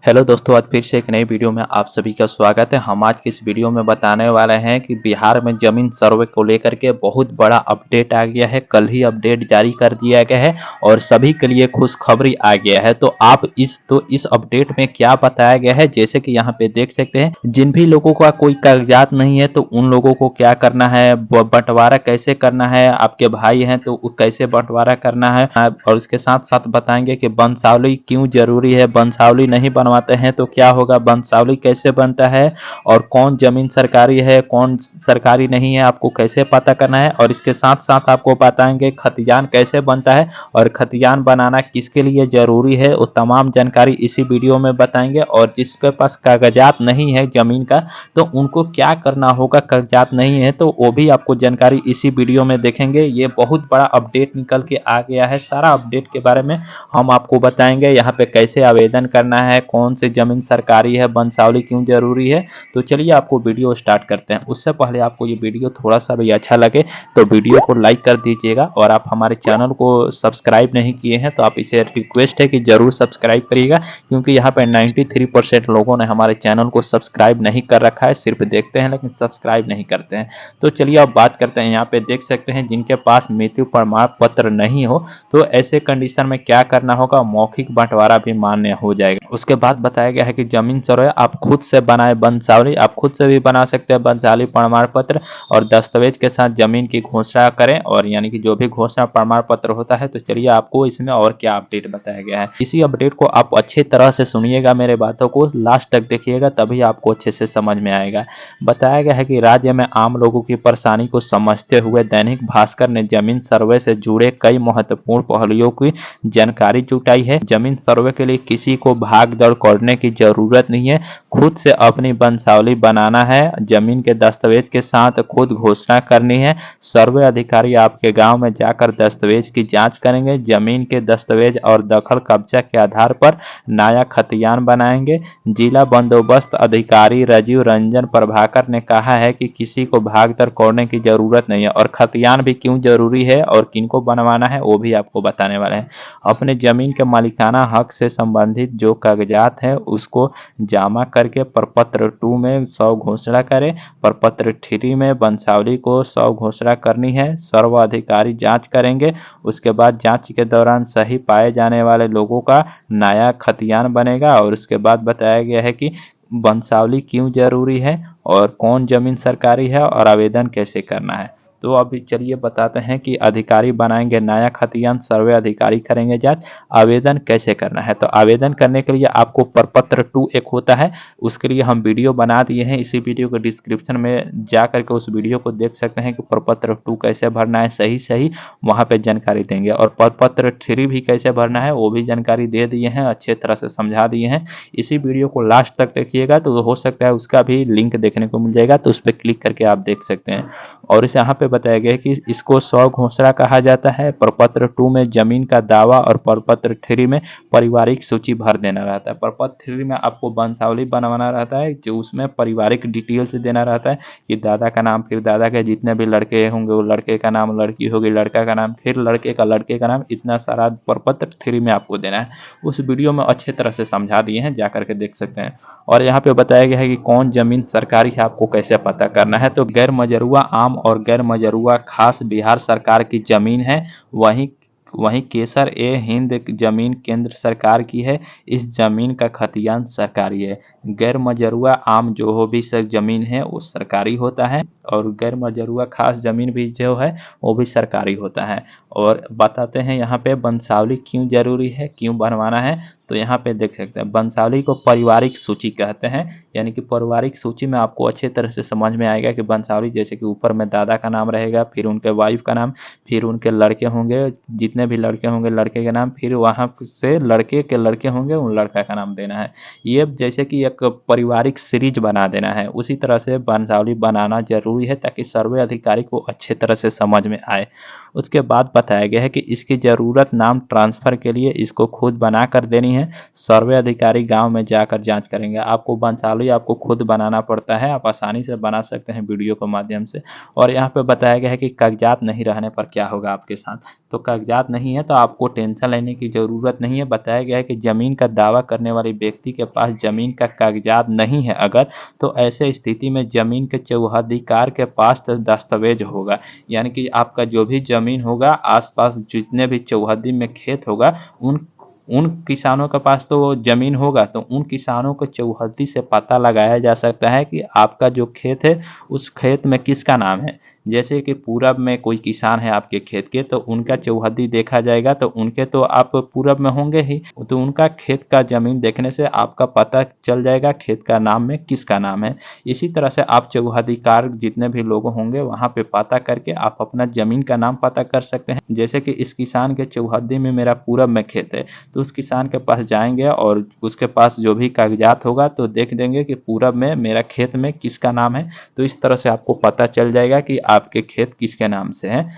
Hello दोस्तों, आज फिर से एक नई वीडियो में आप सभी का स्वागत है। हम आज की इस वीडियो में बताने वाले हैं कि बिहार में जमीन सर्वे को लेकर के बहुत बड़ा अपडेट आ गया है। कल ही अपडेट जारी कर दिया गया है और सभी के लिए खुशखबरी आ गया है। तो इस अपडेट में क्या बताया गया है, जैसे कि यहाँ पे देख सकते हैं, जिन भी लोगों का कोई कागजात नहीं है तो उन लोगों को क्या करना है, बंटवारा कैसे करना है। आपके भाई हैं तो कैसे बंटवारा करना है, और उसके साथ साथ बताएंगे कि वंशावली क्यों जरूरी है, वंशावली नहीं बनवाते हैं तो क्या होगा, वंशावली कैसे बनता है और कौन जमीन सरकारी है कौन सरकारी नहीं है आपको कैसे पता करना है। और इसके साथ साथ आपको बताएंगे खतियान कैसे बनता है और खतियान बनाना किसके लिए जरूरी है, वो तमाम जानकारी इसी वीडियो में बताएंगे। और जिसके पास कागजात नहीं है जमीन का तो उनको क्या करना होगा, कागजात नहीं है तो वो भी आपको जानकारी इसी वीडियो में देखेंगे। ये बहुत बड़ा अपडेट निकल के आ गया है, सारा अपडेट के बारे में हम आपको बताएंगे। यहाँ पे कैसे आवेदन करना है, कौन सी जमीन सरकारी है, वंशावली क्यों जरूरी है। तो चलिए आपको वीडियो स्टार्ट करते हैं। उससे पहले आपको ये वीडियो थोड़ा सा भी अच्छा लगे तो वीडियो को लाइक कर दीजिएगा, और आप हमारे चैनल को सब्सक्राइब नहीं किए हैं तो आप इसे रिक्वेस्ट है कि जरूर सब्सक्राइब करिएगा, क्योंकि यहाँ पे 93% लोगों ने हमारे चैनल को सब्सक्राइब नहीं कर रखा है, सिर्फ देखते हैं लेकिन सब्सक्राइब नहीं करते हैं। तो चलिए अब बात करते हैं। यहाँ पे देख सकते हैं, जिनके पास मृत्यु प्रमाण पत्र नहीं हो तो ऐसे कंडीशन में क्या करना होगा, मौखिक बंटवारा भी मान्य हो जाएगा। उसके बाद बताया गया है कि जमीन सर्वे आप खुद से बनाए वंशावली, आप खुद से भी बना सकते हैं वंशावली प्रमाण पत्र, और दस्तावेज के साथ जमीन की घोषणा करें, और यानी कि जो भी घोषणा प्रमाण पत्र होता है। तो चलिए आपको इसमें और क्या अपडेट बताया गया है, इसी अपडेट को आप अच्छी तरह से सुनिएगा, मेरे बातों को लास्ट तक देखिएगा तभी आपको अच्छे से समझ में आएगा। बताया गया है कि राज्य में आम लोगों की परेशानी को समझते हुए दैनिक भास्कर ने जमीन सर्वे से जुड़े कई महत्वपूर्ण पहलुओं की जानकारी जुटाई है। जमीन सर्वे के लिए किसी को भाग दौड़ करने की जरूरत नहीं है, खुद से अपनी वंशावली बनाना है, जमीन के दस्तावेज के साथ खुद घोषणा करनी है। सर्वे अधिकारी आपके गांव में जाकर दस्तावेज की जांच करेंगे, जमीन के दस्तावेज और दखल कब्जा के आधार पर नया खतियान बनाएंगे। जिला बंदोबस्त अधिकारी राजीव रंजन प्रभाकर ने कहा है कि किसी को भागदौड़ करने की जरूरत नहीं है, और खतियान भी क्यों जरूरी है और किनको बनवाना है वो भी आपको बताने वाले हैं। अपने जमीन के मालिकाना हक से संबंधित जो कागजात है उसको जमा करके प्रपत्र 2 में 100 घोषणा करें, प्रपत्र 3 में वंशावली को 100 घोषणा करनी है। सर्व अधिकारी जांच करेंगे, उसके बाद जांच के दौरान सही पाए जाने वाले लोगों का नया खतियान बनेगा। और उसके बाद बताया गया है कि वंशावली क्यों जरूरी है और कौन जमीन सरकारी है और आवेदन कैसे करना है। तो अभी चलिए बताते हैं कि अधिकारी बनाएंगे नया खतियान, सर्वे अधिकारी करेंगे जांच, आवेदन कैसे करना है। तो आवेदन करने के लिए आपको प्रपत्र 2 एक होता है, उसके लिए हम वीडियो बना दिए हैं, इसी वीडियो के डिस्क्रिप्शन में जा करके उस वीडियो को देख सकते हैं कि प्रपत्र 2 कैसे भरना है, सही सही वहाँ पे जानकारी देंगे। और प्रपत्र 3 भी कैसे भरना है वो भी जानकारी दे दिए हैं, अच्छे तरह से समझा दिए हैं। इसी वीडियो को लास्ट तक देखिएगा तो हो सकता है उसका भी लिंक देखने को मिल जाएगा, तो उस पर क्लिक करके आप देख सकते हैं। और इस यहाँ पे बताया गया है कि इसको 100 घोषणा कहा जाता है। प्रपत्र 2 में जमीन का दावा और प्रपत्र 3 में पारिवारिक सूची भर देना रहता है। प्रपत्र 3 में आपको वंशावली बनवाना रहता है, जो उसमें पारिवारिक डिटेल्स देना रहता है कि दादा का नाम, फिर दादा के जितने भी लड़के होंगे वो लड़के का नाम, लड़की होगी लड़का का नाम, फिर लड़के का नाम, इतना सारा प्रपत्र 3 में आपको देना है। उस वीडियो में अच्छे तरह से समझा दिए हैं, जा करके देख सकते हैं। और यहाँ पे बताया गया है कि कौन जमीन सरकारी है आपको कैसे पता करना है। तो गैर मजरूआ आम और गैर मजरूआ खास बिहार सरकार की जमीन है, वहीं वहीं केसर ए हिंद जमीन केंद्र सरकार की है। इस जमीन का खतियान सरकारी है। गैर मजरूआ आम जो हो भी सर जमीन है वो सरकारी होता है, और गैर मजरूआ खास जमीन भी जो है वो भी सरकारी होता है। और बताते हैं यहाँ पे वंशावली क्यों जरूरी है, क्यों बनवाना है। तो यहाँ पे देख सकते हैं, वंशावली को पारिवारिक सूची कहते हैं, यानी कि पारिवारिक सूची में आपको अच्छे तरह से समझ में आएगा कि वंशावली जैसे कि ऊपर में दादा का नाम रहेगा, फिर उनके वाइफ का नाम, फिर उनके लड़के होंगे, जितने भी लड़के होंगे लड़के के नाम, फिर वहाँ से लड़के के लड़के होंगे उन लड़का का नाम देना है। ये जैसे कि एक पारिवारिक सीरीज बना देना है, उसी तरह से वंशावली बनाना जरूरी है ताकि सर्वे अधिकारी को अच्छे तरह से समझ में आए। उसके बाद बताया गया है कि इसकी ज़रूरत नाम ट्रांसफ़र के लिए इसको खुद बना कर देनी है। सर्वे अधिकारी गाँव में जाकर जाँच करेंगे। आपको वंशावली आपको खुद बनाना पड़ता है, आप आसानी से बना सकते हैं वीडियो के माध्यम से। और यहाँ पे बताया गया है कि कागज़ात नहीं रहने पर क्या होगा आपके साथ। तो कागज़ात नहीं है तो आपको टेंशन लेने की ज़रूरत नहीं है। बताया गया है कि ज़मीन का दावा करने वाले व्यक्ति के पास ज़मीन का कागज़ात नहीं है अगर, तो ऐसे स्थिति में ज़मीन के चौहद्दीकार के पास दस्तावेज होगा। यानी कि आपका जो भी ज़मीन होगा, आस-पास जितने भी चौहद्दी में खेत होगा, उन उन किसानों के पास तो वो ज़मीन होगा, तो उन किसानों को चौहद्दी से पता लगाया जा सकता है कि आपका जो खेत है, उस खेत में किसका नाम है। जैसे कि पूरब में कोई किसान है आपके खेत के, तो उनका चौहद्दी देखा जाएगा, तो उनके तो आप पूरब में होंगे ही, तो उनका खेत का ज़मीन देखने से आपका पता चल जाएगा खेत का नाम में किसका नाम है। इसी तरह से आप चौहद्दीकार जितने भी लोग होंगे वहाँ पे पता करके आप अपना ज़मीन का नाम पता कर सकते हैं। जैसे कि इस किसान के चौहद्दी में मेरा पूरब में खेत है, तो उस किसान के पास जाएंगे और उसके पास जो भी कागजात होगा तो देख देंगे कि पूरब में मेरा खेत में किसका नाम है। तो इस तरह से आपको पता चल जाएगा कि आपके खेत किसके नाम से हैं।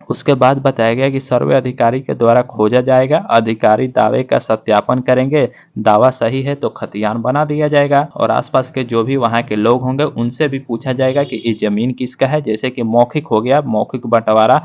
उसके बाद बताया गया कि सर्वे अधिकारी के द्वारा खोजा जाएगा, अधिकारी दावे का सत्यापन करेंगे, दावा सही है तो खतियान बना दिया जाएगा और आसपास के जो भी वहाँ के लोग होंगे उनसे भी पूछा जाएगा कि ये ज़मीन किसका है। जैसे कि मौखिक हो गया, मौखिक बंटवारा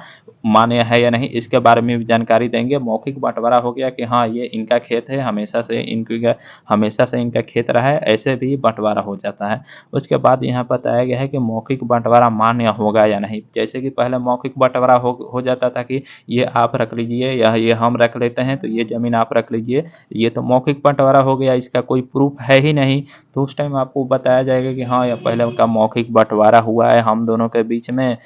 मान्य है या नहीं, इसके बारे में भी जानकारी देंगे। मौखिक बंटवारा हो गया कि हाँ ये इनका खेत है, हमेशा से इनका खेत रहा है, ऐसे भी बंटवारा हो जाता है। उसके बाद यहाँ बताया गया है कि मौखिक बंटवारा मान्य होगा या नहीं। जैसे कि पहले मौखिक बंटवारा हो जाता था कि ये आप रख लीजिए या ये हम रख लेते हैं, तो ये ज़मीन आप रख लीजिए, ये तो मौखिक बंटवारा हो गया, इसका कोई प्रूफ है ही नहीं। तो उस टाइम आपको बताया जाएगा कि हाँ ये पहले उनका मौखिक बंटवारा हुआ है हम दोनों के बीच में,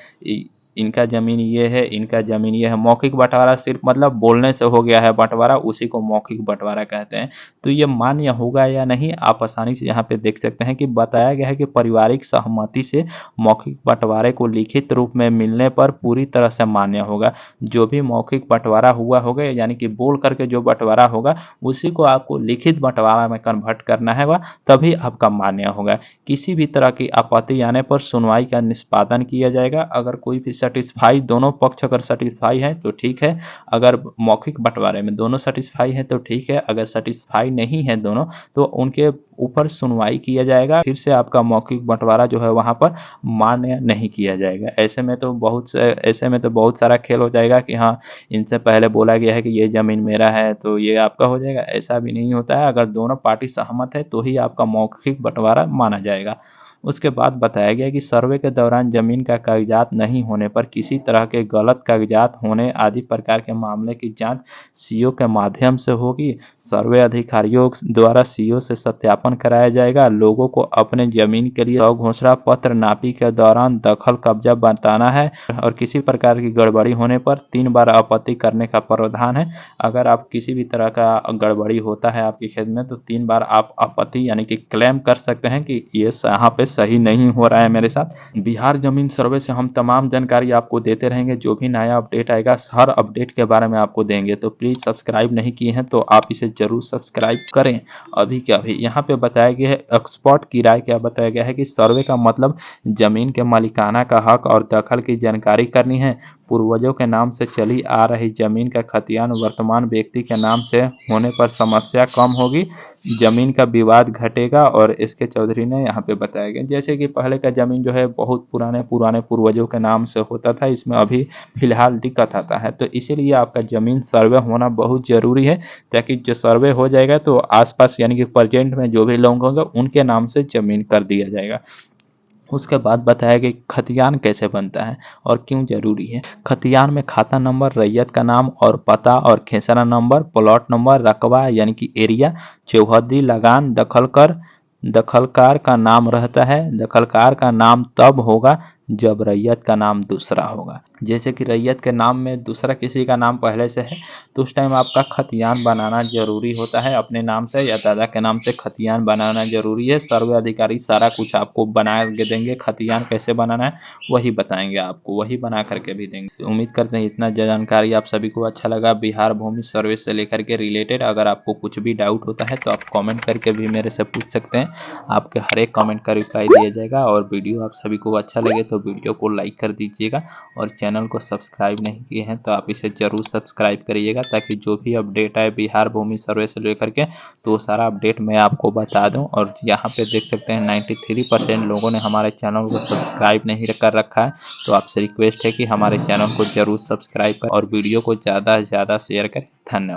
इनका ज़मीन ये है, इनका ज़मीन ये है। मौखिक बंटवारा सिर्फ मतलब बोलने से हो गया है बंटवारा, उसी को मौखिक बंटवारा कहते हैं। तो ये मान्य होगा या नहीं आप आसानी से यहाँ पे देख सकते हैं कि बताया गया है कि पारिवारिक सहमति से मौखिक बंटवारे को लिखित रूप में मिलने पर पूरी तरह से मान्य होगा। जो भी मौखिक बंटवारा हुआ होगा यानी कि बोल करके जो बंटवारा होगा उसी को आपको लिखित बंटवारा में कन्वर्ट करना है, तभी आपका मान्य होगा। किसी भी तरह की आपत्ति आने पर सुनवाई का निष्पादन किया जाएगा। अगर कोई भी सेटिस्फाई, दोनों पक्ष अगर सेटिस्फाई है तो ठीक है, अगर मौखिक बंटवारे में दोनों सेटिस्फाई है तो ठीक है, अगर सेटिस्फाई नहीं है दोनों तो उनके ऊपर सुनवाई किया जाएगा, फिर से आपका मौखिक बंटवारा जो है वहाँ पर मान्य नहीं किया जाएगा। ऐसे में तो बहुत सारा खेल हो जाएगा कि हाँ इनसे पहले बोला गया है कि ये ज़मीन मेरा है तो ये आपका हो जाएगा, ऐसा भी नहीं होता है। अगर दोनों पार्टी सहमत है तो ही आपका मौखिक बंटवारा माना जाएगा। उसके बाद बताया गया कि सर्वे के दौरान जमीन का कागजात नहीं होने पर किसी तरह के गलत कागजात होने आदि प्रकार के मामले की जांच सीओ के माध्यम से होगी। सर्वे अधिकारियों द्वारा सीओ से सत्यापन कराया जाएगा। लोगों को अपने जमीन के लिए घोषणा पत्र नापी के दौरान दखल कब्जा बताना है और किसी प्रकार की गड़बड़ी होने पर 3 बार आपत्ति करने का प्रावधान है। अगर आप किसी भी तरह का गड़बड़ी होता है आपके खेत में तो 3 बार आप आपत्ति यानी कि क्लेम कर सकते हैं कि ये यहाँ पे सही नहीं हो रहा है मेरे साथ। बिहार जमीन सर्वे से हम तमाम जानकारी आपको देते रहेंगे, जो भी नया अपडेट आएगा हर अपडेट के बारे में आपको देंगे। तो प्लीज़ सब्सक्राइब नहीं किए हैं तो आप इसे जरूर सब्सक्राइब करें अभी के अभी। यहाँ पे बताया गया है एक्सपर्ट की राय क्या बताया गया है कि सर्वे का मतलब जमीन के मालिकाना का हक और दखल की जानकारी करनी है। पूर्वजों के नाम से चली आ रही जमीन का खतियान वर्तमान व्यक्ति के नाम से होने पर समस्या कम होगी, जमीन का विवाद घटेगा। और इसके चौधरी ने यहाँ पे बताया गया जैसे कि पहले का जमीन जो है बहुत पुराने पूर्वजों के नाम से होता था, इसमें अभी फिलहाल दिक्कत आता है। तो इसीलिए आपका जमीन सर्वे होना बहुत ज़रूरी है, ताकि जो सर्वे हो जाएगा तो आसपास यानी कि प्रेजेंट में जो भी लोग होंगे उनके नाम से जमीन कर दिया जाएगा। उसके बाद बताया कि खतियान कैसे बनता है और क्यों जरूरी है। खतियान में खाता नंबर, रैयत का नाम और पता और खेसरा नंबर, प्लॉट नंबर, रकबा यानी कि एरिया, चौहद्दी, लगान, दखलकार का नाम रहता है। दखलकार का नाम तब होगा जब रैयत का नाम दूसरा होगा। जैसे कि रैयत के नाम में दूसरा किसी का नाम पहले से है तो उस टाइम आपका खतियान बनाना जरूरी होता है, अपने नाम से या दादा के नाम से खतियान बनाना जरूरी है। सर्वे अधिकारी सारा कुछ आपको बना के देंगे, खतियान कैसे बनाना है वही बताएंगे आपको, वही बना करके भी देंगे। उम्मीद करते हैं इतना जानकारी आप सभी को अच्छा लगा बिहार भूमि सर्वे से लेकर के रिलेटेड। अगर आपको कुछ भी डाउट होता है तो आप कमेंट करके भी मेरे से पूछ सकते हैं, आपके हर एक कमेंट का रिप्लाई दिया जाएगा। और वीडियो आप सभी को अच्छा लगे तो तो वीडियो को लाइक कर दीजिएगा और चैनल को सब्सक्राइब नहीं किए हैं तो आप इसे ज़रूर सब्सक्राइब करिएगा, ताकि जो भी अपडेट आए बिहार भूमि सर्वे से लेकर के तो वो सारा अपडेट मैं आपको बता दूं। और यहाँ पे देख सकते हैं 93% लोगों ने हमारे चैनल को सब्सक्राइब नहीं कर रखा है। तो आपसे रिक्वेस्ट है कि हमारे चैनल को ज़रूर सब्सक्राइब करें और वीडियो को ज़्यादा से ज़्यादा शेयर करें। धन्यवाद।